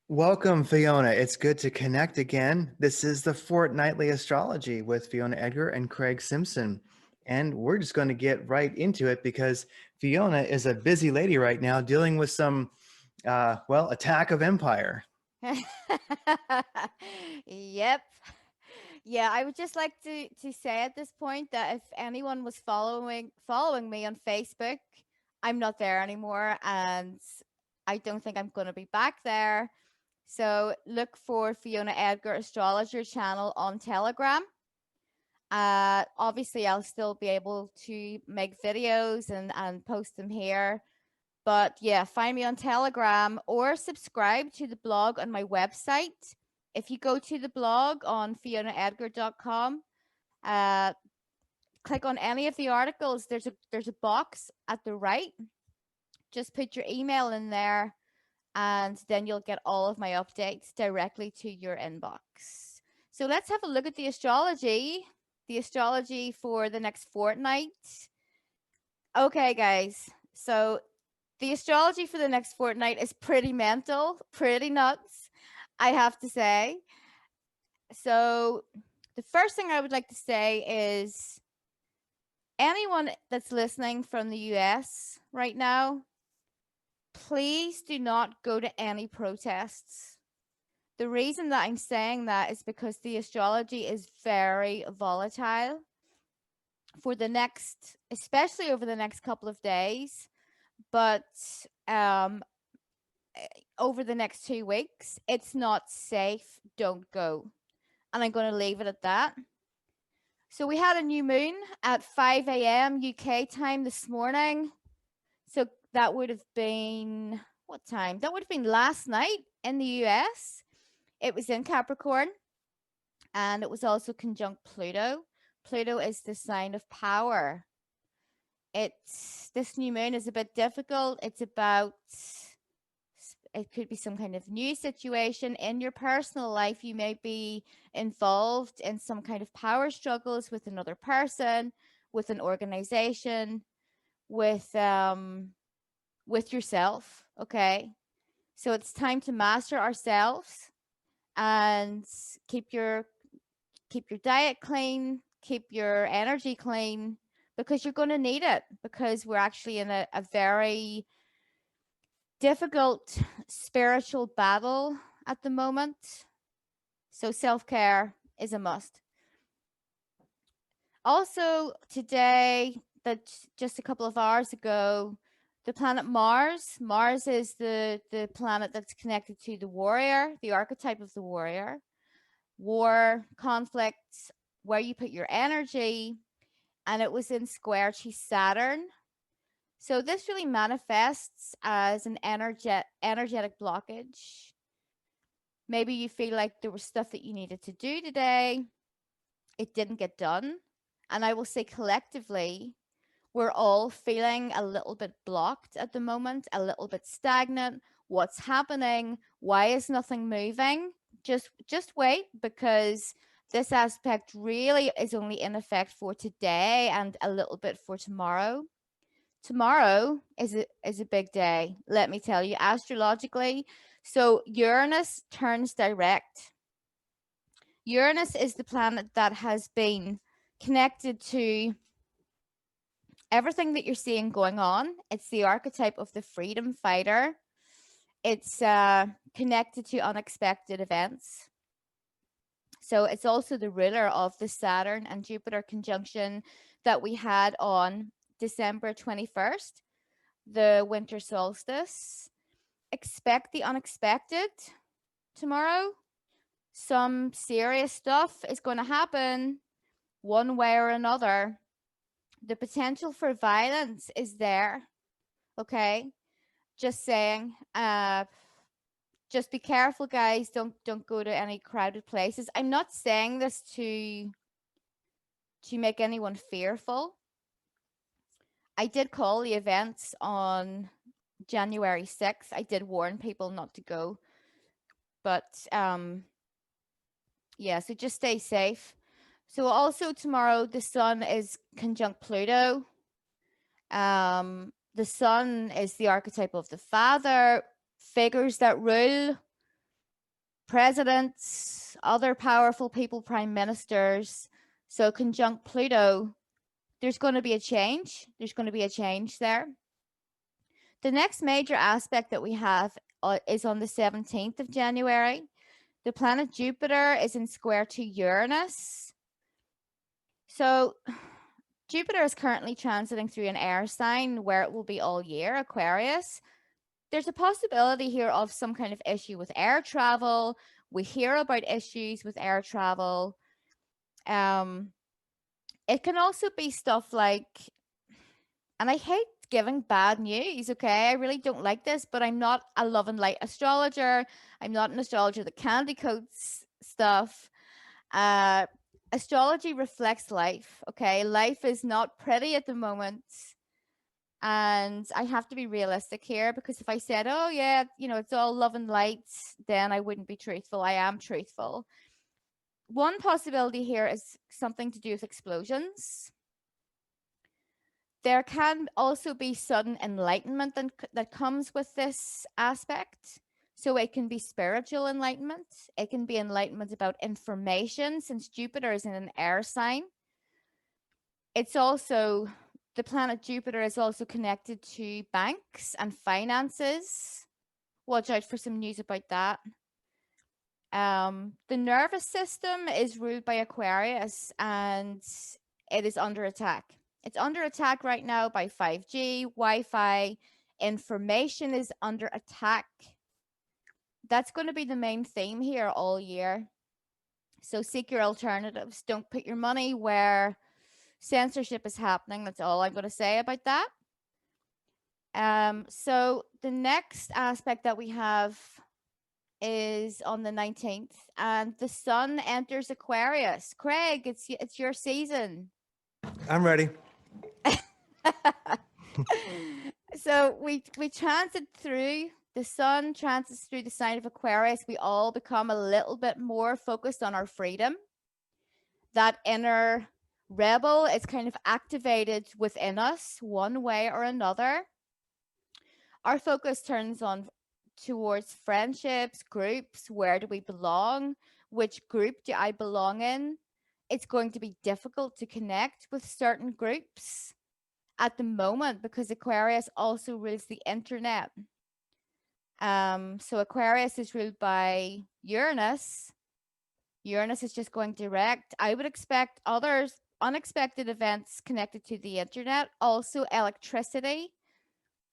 Welcome, Fiona. It's good to connect again. This is the Fortnightly Astrology with Fiona Edgar and Craig Simpson. And we're just going to get right into it because Fiona is a busy lady right now dealing with some, attack of empire. Yep. Yeah, I would just like to say at this point that if anyone was following me on Facebook, I'm not there anymore, and I don't think I'm going to be back there. So look for Fiona Edgar Astrologer channel on Telegram. Obviously, I'll still be able to make videos and post them here. But yeah, find me on Telegram or subscribe to the blog on my website. If you go to the blog on fionaedgar.com, uh, click on any of the articles. There's a box at the right. Just put your email in there, and then you'll get all of my updates directly to your inbox. So let's have a look at the astrology. The astrology for the next fortnight. Okay, guys. So the astrology for the next fortnight is pretty mental, pretty nuts, I have to say. So, the first thing I would like to say is anyone that's listening from the US right now, please do not go to any protests. The reason that I'm saying that is because the astrology is very volatile for the next, especially over the next couple of days, but um over the next 2 weeks, it's not safe. Don't go. And I'm going to leave it at that. So we had a new moon at 5 a.m. UK time this morning. So that would have been what time? That would have been last night in the US. It was in Capricorn, and it was also conjunct Pluto. Pluto is the sign of power. It's this new moon is a bit difficult. It's about, it could be some kind of new situation in your personal life. You may be involved in some kind of power struggles with another person, with an organization, with yourself. Okay, so it's time to master ourselves and keep your diet clean, keep your energy clean, because you're going to need it, because we're actually in a very difficult spiritual battle at the moment. So self care is a must. Also, today, that just a couple of hours ago, the planet Mars. Mars is the planet that's connected to the warrior, the archetype of the warrior. War, conflicts, where you put your energy, and it was in square to Saturn. So this really manifests as an energetic blockage. Maybe you feel like there was stuff that you needed to do today, it didn't get done. And I will say collectively, we're all feeling a little bit blocked at the moment, a little bit stagnant. What's happening? Why is nothing moving? Just wait, because this aspect really is only in effect for today and a little bit for tomorrow. Tomorrow is a big day, let me tell you, astrologically. So Uranus turns direct. Uranus is the planet that has been connected to everything that you're seeing going on. It's the archetype of the freedom fighter. It's connected to unexpected events. So it's also the ruler of the Saturn and Jupiter conjunction that we had on December 21st, the winter solstice. Expect the unexpected tomorrow. Some serious stuff is going to happen one way or another. The potential for violence is there. Okay, just saying. Just be careful, guys. Don't go to any crowded places. I'm not saying this to make anyone fearful. I did call the events on January 6th. I did warn people not to go, but yeah, so just stay safe. So also tomorrow the sun is conjunct Pluto. The sun is the archetype of the father, figures that rule. presidents, other powerful people, prime ministers. So conjunct Pluto, there's going to be a change. There's going to be a change there. The next major aspect that we have is on the 17th of January. The planet Jupiter is in square to Uranus. So Jupiter is currently transiting through an air sign where it will be all year, Aquarius. There's a possibility here of some kind of issue with air travel. We hear about issues with air travel. It can also be stuff like, and I hate giving bad news, okay? I really don't like this, but I'm not a love and light astrologer. I'm not an astrologer that candy coats stuff. Astrology reflects life, okay? Life is not pretty at the moment. And I have to be realistic here, because if I said, oh, yeah, it's all love and light, then I wouldn't be truthful. I am truthful. One possibility here is something to do with explosions. There can also be sudden enlightenment that comes with this aspect. So it can be spiritual enlightenment. It can be enlightenment about information, since Jupiter is in an air sign. It's also, the planet Jupiter is also connected to banks and finances. Watch out for some news about that. The nervous system is ruled by Aquarius, and it is under attack. It's under attack right now by 5G, Wi-Fi. Information is under attack. That's going to be the main theme here all year. So seek your alternatives. Don't put your money where censorship is happening. That's all I'm going to say about that. So the next aspect that we have is on the 19th, and the sun enters Aquarius. Craig, it's your season. I'm ready. So we transit through, the sun transits through the sign of Aquarius. We all become a little bit more focused on our freedom. That inner rebel is kind of activated within us one way or another. Our focus turns on towards friendships, groups. Where do we belong? Which group do I belong in? It's going to be difficult to connect with certain groups at the moment, because Aquarius also rules the internet. So Aquarius is ruled by Uranus. Uranus is just going direct. I would expect others unexpected events connected to the internet. Also electricity.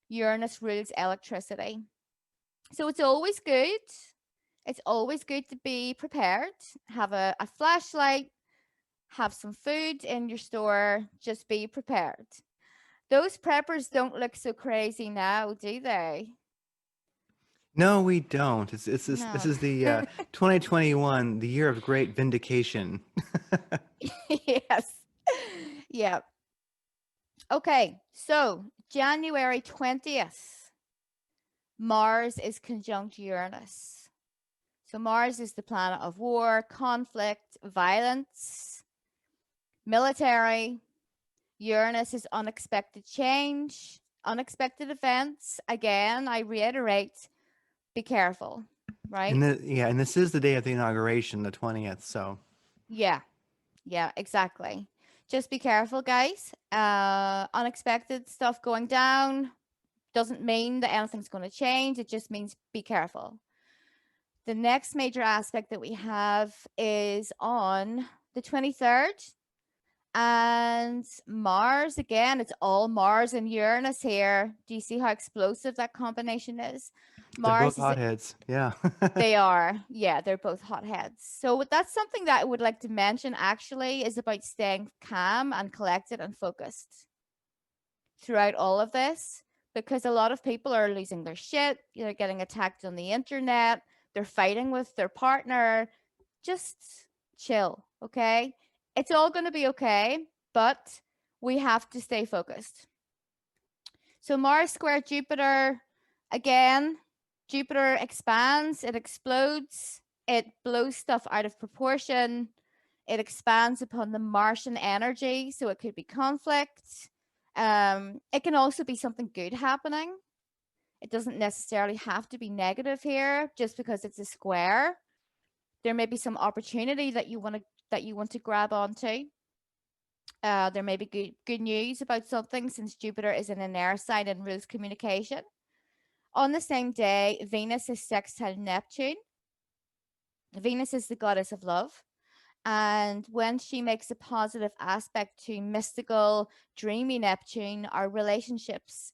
Uranus rules electricity. So it's always good. It's always good to be prepared. Have a flashlight. Have some food in your store. Just be prepared. Those preppers don't look so crazy now, do they? No, we don't. This No. is the 2021, the year of great vindication. Yes. Yeah. Okay. So January 20th, Mars is conjunct Uranus. So Mars is the planet of war, conflict, violence, military. Uranus is unexpected change, unexpected events. Again, I reiterate, be careful, right? And this is the day of the inauguration, the 20th. So Yeah, exactly. Just be careful, guys. Unexpected stuff going down doesn't mean that anything's going to change. It just means be careful. The next major aspect that we have is on the 23rd. And Mars, again, it's all Mars and Uranus here. Do you see how explosive that combination is? they're both Mars is, hotheads. Yeah. they are. Yeah, they're both hotheads. So that's something that I would like to mention, actually, is about staying calm and collected and focused throughout all of this, because a lot of people are losing their shit. They're getting attacked on the internet. They're fighting with their partner. Just chill, okay? It's all going to be okay, but we have to stay focused. So Mars square Jupiter, again, Jupiter expands, it explodes, it blows stuff out of proportion, it expands upon the Martian energy, so it could be conflict. It can also be something good happening. It doesn't necessarily have to be negative here just because it's a square. There may be some opportunity that you want to grab onto. There may be good news about something since Jupiter is in an air sign and rules communication. On the same day, Venus is sextile Neptune. Venus is the goddess of love. And when she makes a positive aspect to mystical, dreamy Neptune, our relationships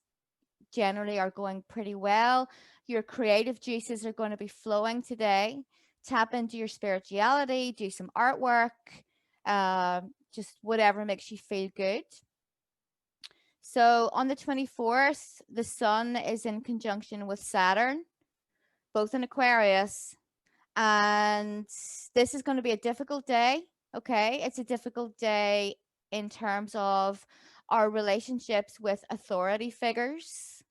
generally are going pretty well. Your creative juices are going to be flowing today. Tap into your spirituality, do some artwork, just whatever makes you feel good. So on the 24th, the sun is in conjunction with Saturn, both in Aquarius. And this is going to be a difficult day. Okay. It's a difficult day in terms of our relationships with authority figures.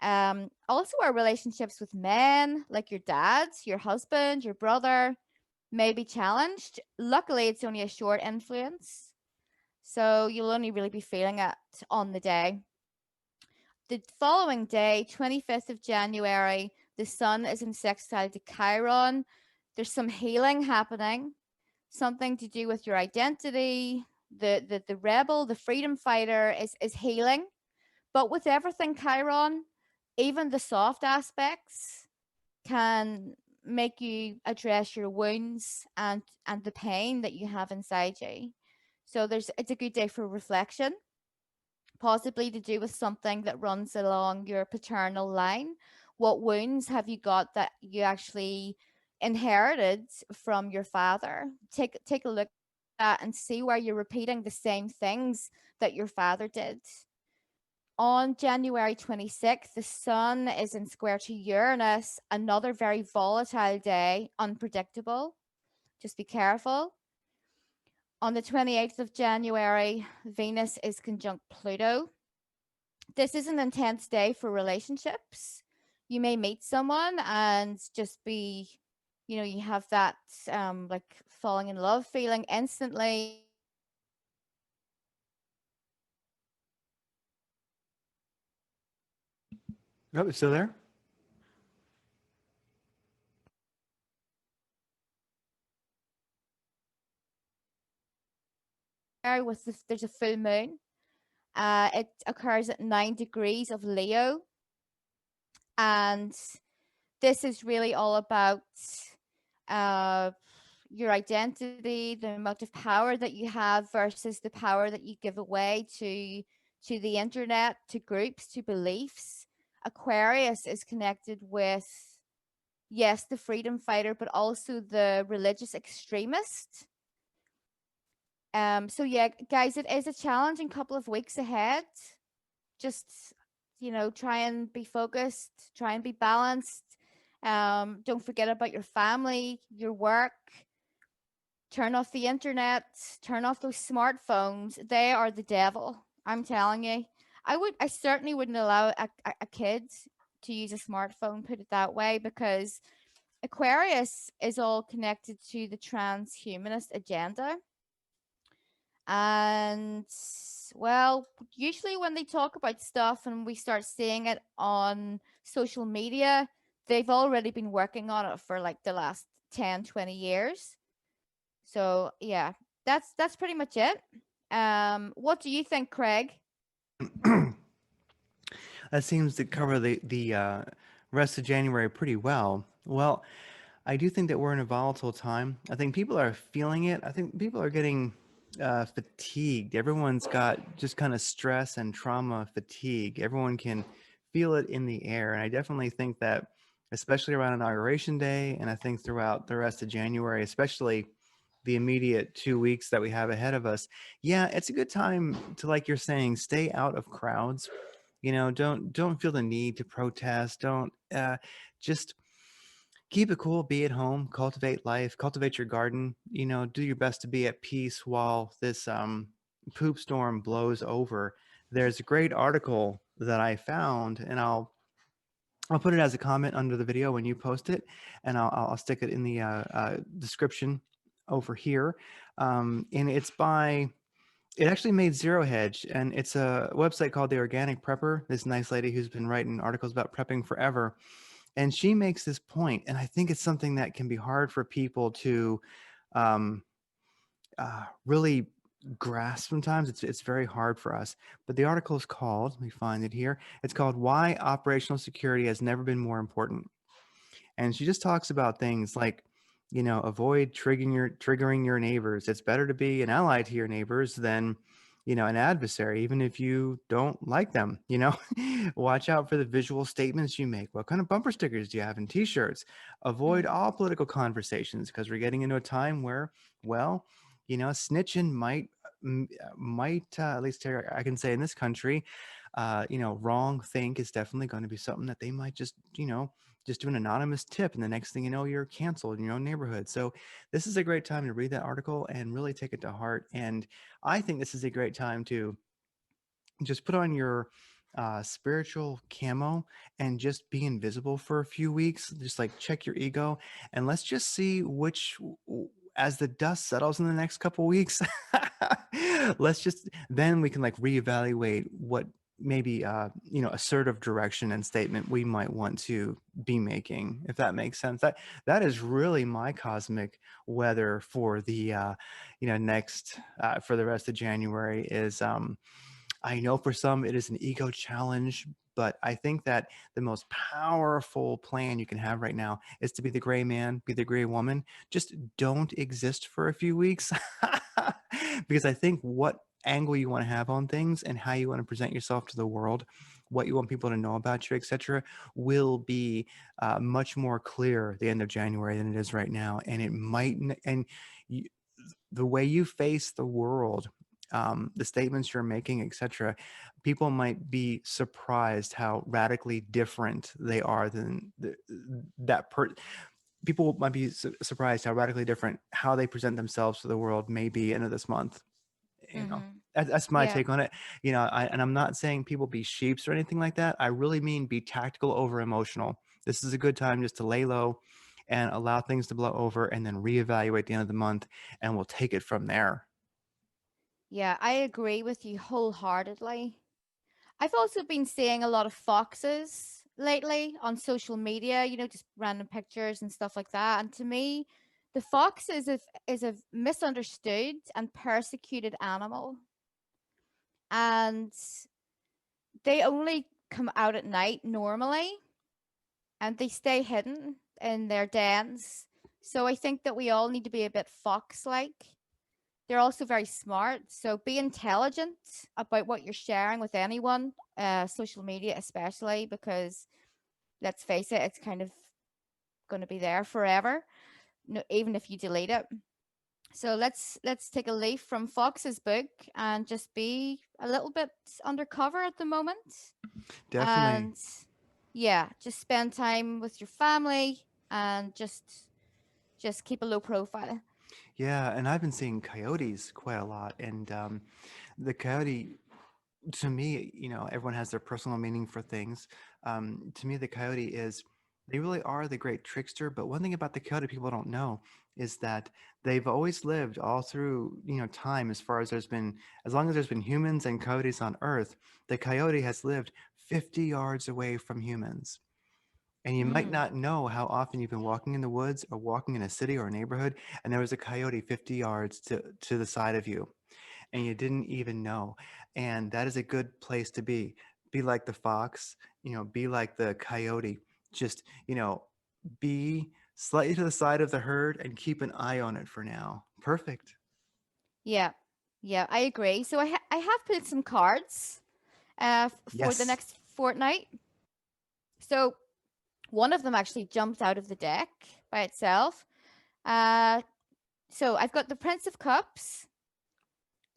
Also our relationships with men, like your dad, your husband, your brother, may be challenged. Luckily, it's only a short influence. So you'll only really be feeling it on the day. The following day, 25th of January, the sun is in sextile to Chiron. There's some healing happening, something to do with your identity. The rebel, the freedom fighter is healing. But with everything Chiron, even the soft aspects can make you address your wounds and the pain that you have inside you. So it's a good day for reflection, possibly to do with something that runs along your paternal line. What wounds have you got that you actually inherited from your father? Take a look at that and see where you're repeating the same things that your father did. On January 26th, the sun is in square to Uranus, another very volatile day, unpredictable. Just be careful. On the 28th of January, Venus is conjunct Pluto. This is an intense day for relationships. You may meet someone and just be, you have that like falling in love feeling instantly. Oh, it's still there? There's a full moon. It occurs at 9 degrees of Leo. And this is really all about uh, your identity, the amount of power that you have versus the power that you give away to the internet, to groups, to beliefs. Aquarius is connected with, yes, the freedom fighter, but also the religious extremist. So yeah, guys, it is a challenging couple of weeks ahead. Just, try and be focused, try and be balanced. Don't forget about your family, your work. Turn off the internet, turn off those smartphones. They are the devil. I'm telling you. I certainly wouldn't allow a kid to use a smartphone, put it that way, because Aquarius is all connected to the transhumanist agenda. And well, usually when they talk about stuff and we start seeing it on social media, they've already been working on it for like the last 10, 20 years. So yeah, that's pretty much it. What do you think, Craig? That seems to cover the rest of January pretty well. Well, I do think that we're in a volatile time. I think people are feeling it. I think people are getting fatigued. Everyone's got just kind of stress and trauma fatigue. Everyone can feel it in the air. And I definitely think that, especially around Inauguration Day, and I think throughout the rest of January, especially the immediate 2 weeks that we have ahead of us, yeah, it's a good time to, like you're saying, stay out of crowds. Don't feel the need to protest. Don't just keep it cool, be at home, cultivate life, cultivate your garden, do your best to be at peace while this poop storm blows over. There's a great article that I found, and I'll put it as a comment under the video when you post it, and I'll stick it in the description over here. And it actually made Zero Hedge, and it's a website called The Organic Prepper. This nice lady who's been writing articles about prepping forever. And she makes this point, and I think it's something that can be hard for people to um, really grasp sometimes. It's very hard for us. But the article is called, let me find it here. It's called "Why Operational Security Has Never Been More Important." And she just talks about things like, avoid triggering your neighbors. It's better to be an ally to your neighbors than, an adversary, even if you don't like them. Watch out for the visual statements you make. What kind of bumper stickers do you have in t-shirts? Avoid Mm. all political conversations, because we're getting into a time where, well, snitching might at least here I can say in this country, wrong think is definitely going to be something that they might just do an anonymous tip, and the next thing you know, you're canceled in your own neighborhood. So this is a great time to read that article and really take it to heart. And I think this is a great time to just put on your spiritual camo and just be invisible for a few weeks. Just like check your ego, and let's just see as the dust settles in the next couple weeks. Let's just then we can like reevaluate what maybe assertive direction and statement we might want to be making, if that makes sense. That is really my cosmic weather for the next for the rest of January. Is I know for some it is an ego challenge, but I think that the most powerful plan you can have right now is to be the gray man, be the gray woman. Just don't exist for a few weeks. Because I think what angle you want to have on things and how you want to present yourself to the world, what you want people to know about you, etc., will be much more clear at the end of January than it is right now. And it might, and you, the way you face the world, the statements you're making, etc., people might be surprised how radically different they are than that people might be surprised how radically different how they present themselves to the world may be end of this month. Mm-hmm. That's my Yeah. take on it. And I'm not saying people be sheeps or anything like that. I really mean be tactical over emotional. This is a good time just to lay low and allow things to blow over, and then reevaluate at the end of the month, and we'll take it from there. Yeah, I agree with you wholeheartedly. I've also been seeing a lot of foxes lately on social media, just random pictures and stuff like that. And to me, the fox is a misunderstood and persecuted animal. And they only come out at night normally, and they stay hidden in their dens. So I think that we all need to be a bit fox-like. They're also very smart, so be intelligent about what you're sharing with anyone, social media especially, because let's face it, it's kind of going to be there forever, no, even if you delete it. So let's take a leaf from Fox's book and just be a little bit undercover at the moment, Definitely. and yeah, just spend time with your family and just keep a low profile. Yeah, and I've been seeing coyotes quite a lot, and the coyote, to me, everyone has their personal meaning for things. To me, the coyote is, they really are the great trickster. But one thing about the coyote people don't know is that they've always lived all through, time, as long as there's been humans and coyotes on Earth, the coyote has lived 50 yards away from humans. And you might Mm. not know how often you've been walking in the woods or walking in a city or a neighborhood, and there was a coyote 50 yards to the side of you, and you didn't even know. And that is a good place to be. Be like the fox, be like the coyote. Just, be slightly to the side of the herd and keep an eye on it for now. Perfect. Yeah, yeah, I agree. So I have put some cards for the Yes. next fortnight. So one of them actually jumped out of the deck by itself. Uh, so I've got the Prince of Cups.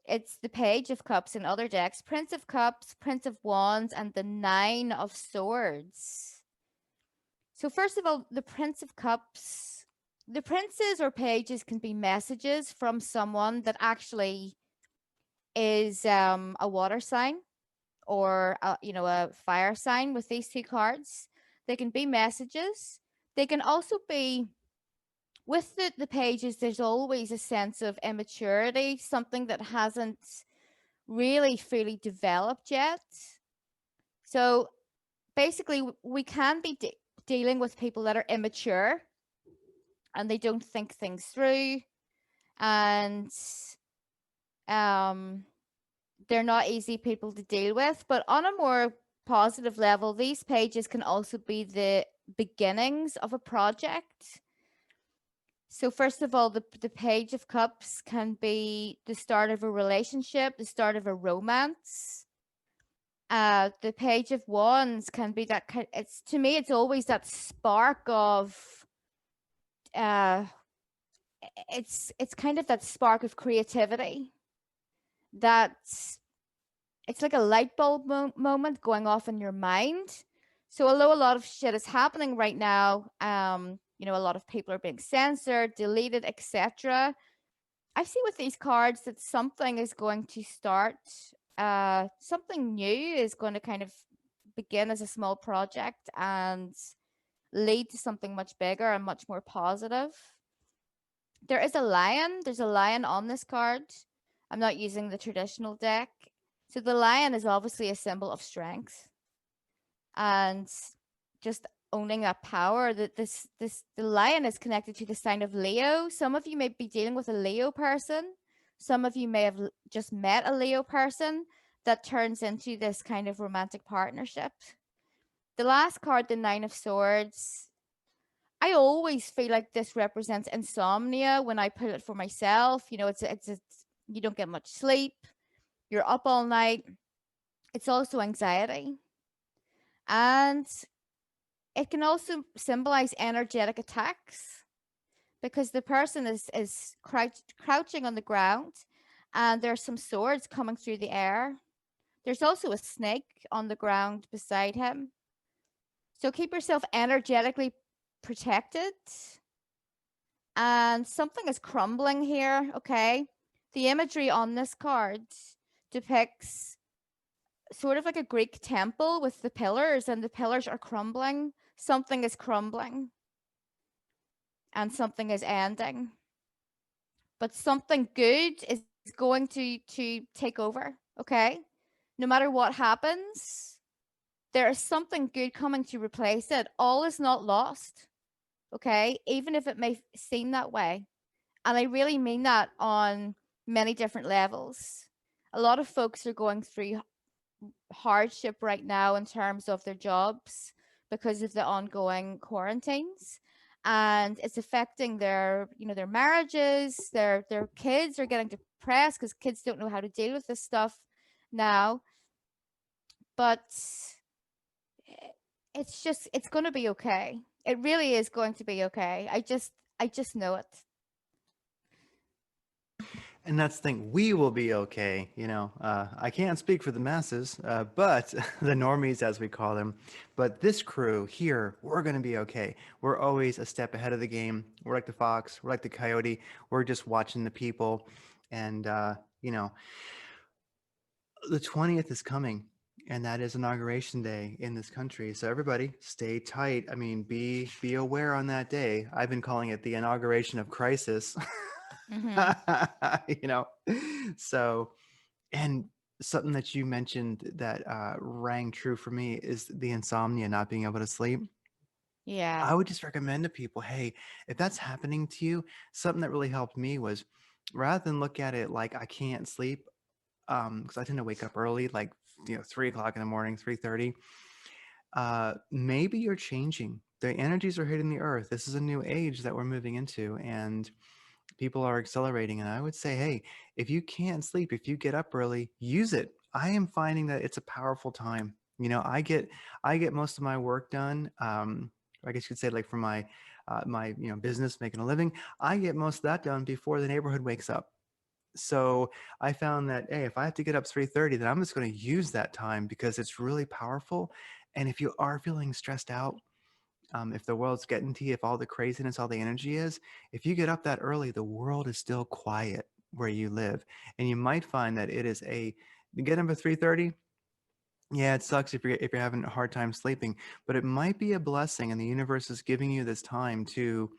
It's the Page of Cups in other decks. Prince of Cups, Prince of Wands, and the Nine of Swords. So first of all, the Prince of Cups. The princes or pages can be messages from someone that actually is a water sign or a fire sign with these two cards. They can be messages. They can also be with the pages. There's always a sense of immaturity, something that hasn't really fully developed yet. So basically, we can be dealing with people that are immature and they don't think things through, and um they're not easy people to deal with. But on a more positive level, these pages can also be the beginnings of a project. So first of all, the Page of Cups can be the start of a relationship, the start of a romance. The Page of Wands can be that kind. It's, to me, it's always that spark of uh it's kind of that spark of creativity, that it's like a light bulb moment going off in your mind. So although a lot of shit is happening right now, a lot of people are being censored, deleted, etc. I see with these cards that something is going to start. Something new is going to kind of begin as a small project and lead to something much bigger and much more positive. There is a lion. There's a lion on this card. I'm not using the traditional deck. So the lion is obviously a symbol of strength and just owning that power. That the lion is connected to the sign of Leo. Some of you may be dealing with a Leo person. Some of you may have just met a Leo person that turns into this kind of romantic partnership. The last card, the Nine of Swords, I always feel like this represents insomnia when I pull it for myself. It's you don't get much sleep, you're up all night. It's also anxiety. And it can also symbolize energetic attacks because the person is crouching on the ground and there's some swords coming through the air. There's also a snake on the ground beside him. So keep yourself energetically protected. And something is crumbling here, okay? The imagery on this card depicts sort of like a Greek temple with the pillars, and the pillars are crumbling. Something is crumbling and something is ending. But something good is going to take over, okay? No matter what happens, there is something good coming to replace it. All is not lost, okay? Even if it may seem that way. And I really mean that on many different levels. A lot of folks are going through hardship right now in terms of their jobs because of the ongoing quarantines, and it's affecting their marriages. Their kids are getting depressed because kids don't know how to deal with this stuff now. But it's going to be okay. It really is going to be okay. I just know it. And that's the thing, we will be okay. I can't speak for the masses, but the normies, as we call them. But this crew here, we're going to be okay. We're always a step ahead of the game. We're like the fox, we're like the coyote. We're just watching the people. And, the 20th is coming, and that is inauguration day in this country. So everybody stay tight. I mean, be aware on that day. I've been calling it the inauguration of crisis. Mm-hmm. you know so, and something that you mentioned that rang true for me is the insomnia, not being able to sleep. Yeah. I would just recommend to people, hey, if that's happening to you, something that really helped me was, rather than look at it like I can't sleep, because I tend to wake up early, like 3 o'clock in the morning, 3:30. Maybe you're changing. The energies are hitting the earth. This is a new age that we're moving into, and people are accelerating. And I would say, hey, if you can't sleep, if you get up early, use it. I am finding that it's a powerful time. I get most of my work done. I guess you could say, like, for my business, making a living, I get most of that done before the neighborhood wakes up. So I found that, hey, if I have to get up 3:30, then I'm just going to use that time because it's really powerful. And if you are feeling stressed out, if the world's getting to you, if all the craziness, all the energy is, if you get up that early, the world is still quiet where you live. And you might find that you get up at 3:30. Yeah, it sucks if you're having a hard time sleeping, but it might be a blessing, and the universe is giving you this time to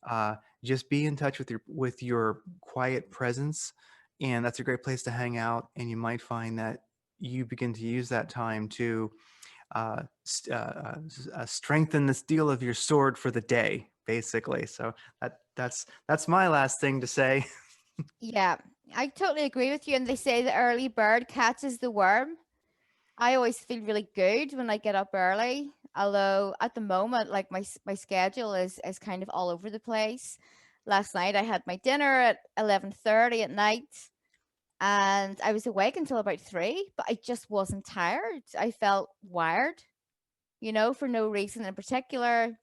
uh, just be in touch with your quiet presence, and that's a great place to hang out. And you might find that you begin to use that time to strengthen the steel of your sword for the day, basically. So that's my last thing to say. Yeah, I totally agree with you. And they say the early bird catches the worm. I always feel really good when I get up early. Although at the moment, like my schedule is kind of all over the place. Last night I had my dinner at 11:30 at night, and I was awake until about 3, but I just wasn't tired. I felt wired, for no reason in particular.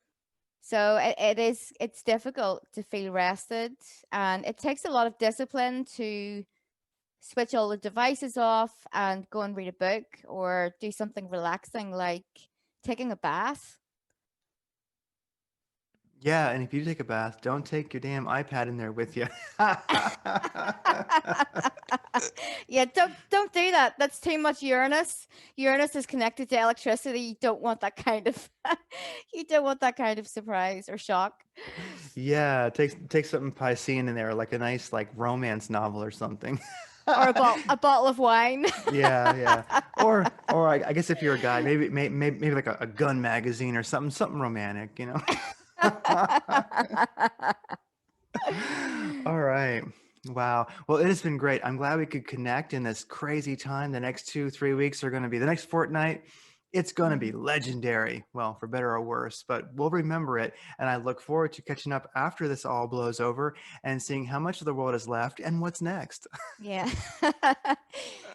So it's difficult to feel rested, and it takes a lot of discipline to switch all the devices off and go and read a book or do something relaxing like taking a bath. Yeah, and if you take a bath, don't take your damn iPad in there with you. Yeah, don't do that. That's too much Uranus. Uranus is connected to electricity. You don't want that kind of you don't want that kind of surprise or shock. Yeah, take something Piscean in there, like a nice like romance novel or something. Or a bottle of wine. Yeah, yeah. Or I guess if you're a guy, maybe like a gun magazine or something romantic, you know. All right. Wow. Well, it has been great. I'm glad we could connect in this crazy time. The next 2, 3 weeks are going to be the next fortnight. It's going to be Mhm. legendary. Well, for better or worse, but we'll remember it. And I look forward to catching up after this all blows over and seeing how much of the world is left and what's next. Yeah.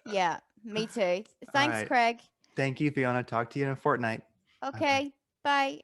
Yeah, me too. All Thanks, right. Craig. Thank you, Fiona. Talk to you in a fortnight. Bye bye. Okay, bye.